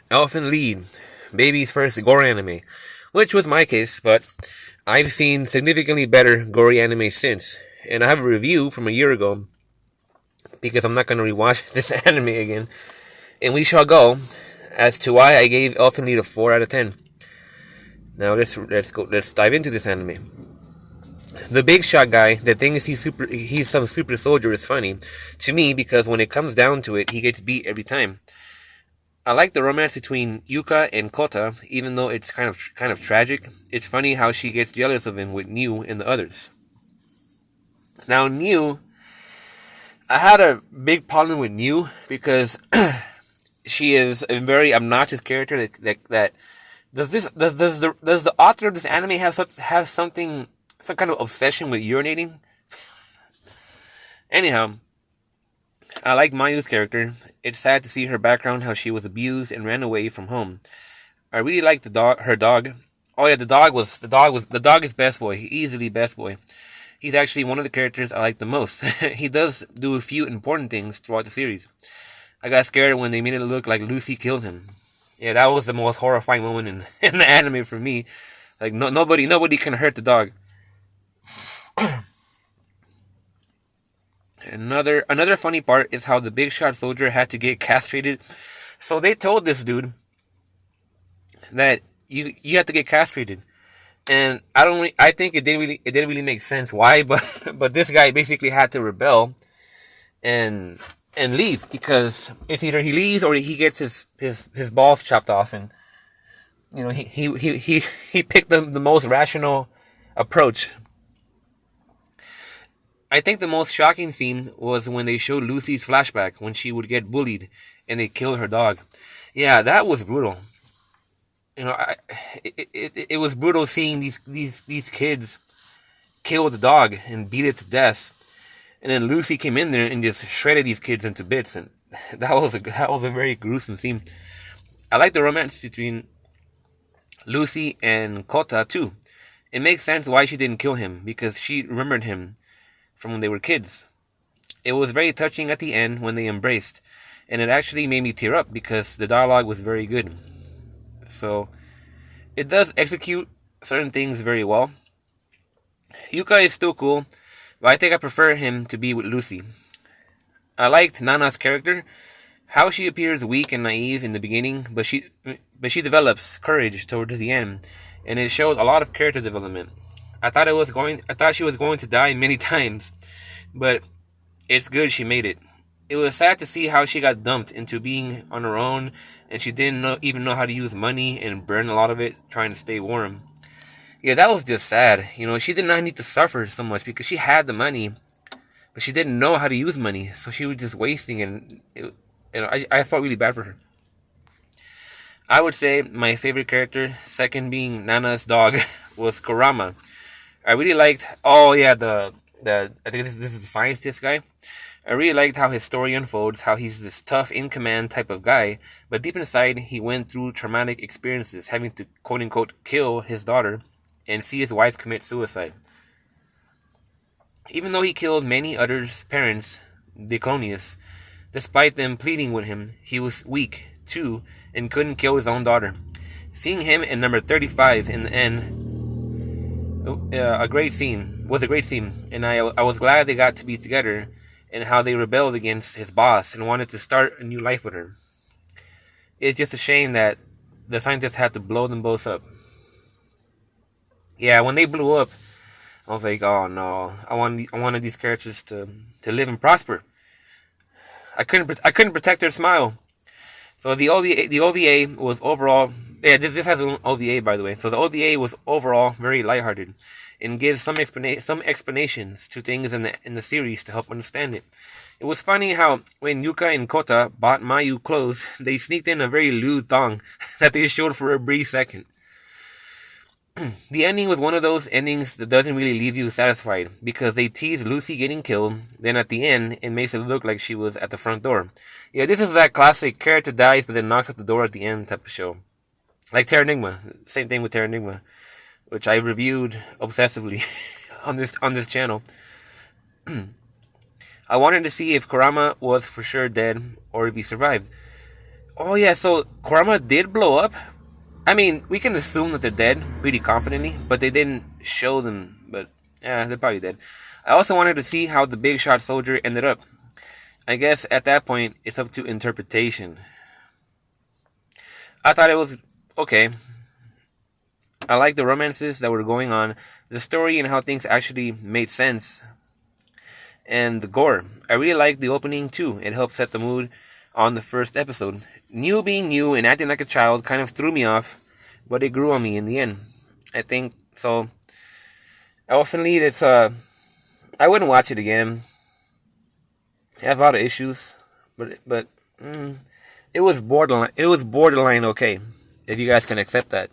Elfen lead, baby's first gore anime, which was my case, but I've seen significantly better gory anime since, and I have a review from a year ago because I'm not going to rewatch this anime again, and we shall go as to why I gave Elfen Lied a 4 out of 10. Now let's dive into this anime. The big shot guy that thinks he's some super soldier is funny to me because when it comes down to it, he gets beat every time. I like the romance between Yuka and Kota, even though it's kind of tragic. It's funny how she gets jealous of him with New and the others. Now New, I had a big problem with New because she is a very obnoxious character that does the author of this anime have some kind of obsession with urinating? Anyhow, I like Mayu's character. It's sad to see her background, how she was abused and ran away from home. I really like her dog. Oh yeah, the dog is best boy. Easily best boy. He's actually one of the characters I like the most. He does do a few important things throughout the series. I got scared when they made it look like Lucy killed him. Yeah, that was the most horrifying moment in, in the anime for me. Like nobody can hurt the dog. Another funny part is how the big shot soldier had to get castrated. So they told this dude that you have to get castrated, and I think it didn't really make sense why, but this guy basically had to rebel and leave because it's either he leaves or he gets his balls chopped off, and he picked the most rational approach. I think the most shocking scene was when they showed Lucy's flashback when she would get bullied and they killed her dog. Yeah, that was brutal. It was brutal seeing these kids kill the dog and beat it to death, and then Lucy came in there and just shredded these kids into bits, and that was a very gruesome scene. I like the romance between Lucy and Kota too. It makes sense why she didn't kill him because she remembered him from when they were kids. It was very touching at the end when they embraced, and it actually made me tear up because the dialogue was very good. So, it does execute certain things very well. Yuka is still cool, but I think I prefer him to be with Lucy. I liked Nana's character, how she appears weak and naive in the beginning, but she develops courage towards the end, and it showed a lot of character development. I thought she was going to die many times, but it's good she made it. It was sad to see how she got dumped into being on her own, and she didn't even know how to use money and burn a lot of it trying to stay warm. Yeah, that was just sad. She did not need to suffer so much because she had the money, but she didn't know how to use money, so she was just wasting it. I felt really bad for her. I would say my favorite character, second being Nana's dog, was Kurama. I really liked. Oh yeah, the I think this is the scientist guy. I really liked how his story unfolds. How he's this tough, in command type of guy, but deep inside he went through traumatic experiences, having to quote unquote kill his daughter and see his wife commit suicide. Even though he killed many others' parents, Diclonius, despite them pleading with him, he was weak too and couldn't kill his own daughter. Seeing him in number 35 in the end a great scene, and I was glad they got to be together, and how they rebelled against his boss and wanted to start a new life with her. It's just a shame that the scientists had to blow them both up. Yeah, when they blew up, I was like, oh no, I wanted these characters to live and prosper. I couldn't protect their smile. So the OVA was overall. Yeah, this has an OVA by the way. So the OVA was overall very lighthearted, and gives some explanations to things in the series to help understand it. It was funny how when Yuka and Kota bought Mayu clothes, they sneaked in a very lewd thong that they showed for a brief second. The ending was one of those endings that doesn't really leave you satisfied because they tease Lucy getting killed, then at the end it makes it look like she was at the front door. Yeah, this is that classic character dies but then knocks at the door at the end type of show. Like Terranigma, same thing with Terranigma, which I reviewed obsessively on this channel. I wanted to see if Kurama was for sure dead or if he survived. Oh yeah, so Kurama did blow up. I mean, we can assume that they're dead pretty confidently, but they didn't show them. But yeah, they're probably dead. I also wanted to see how the big shot soldier ended up. I guess at that point, it's up to interpretation. I thought it was okay. I liked the romances that were going on, the story and how things actually made sense, and the gore. I really liked the opening too. It helped set the mood on the first episode. New being new and acting like a child kind of threw me off, but it grew on me in the end. I think so. Elfen it's I wouldn't watch it again. It has a lot of issues, but it was borderline. It was borderline okay, if you guys can accept that.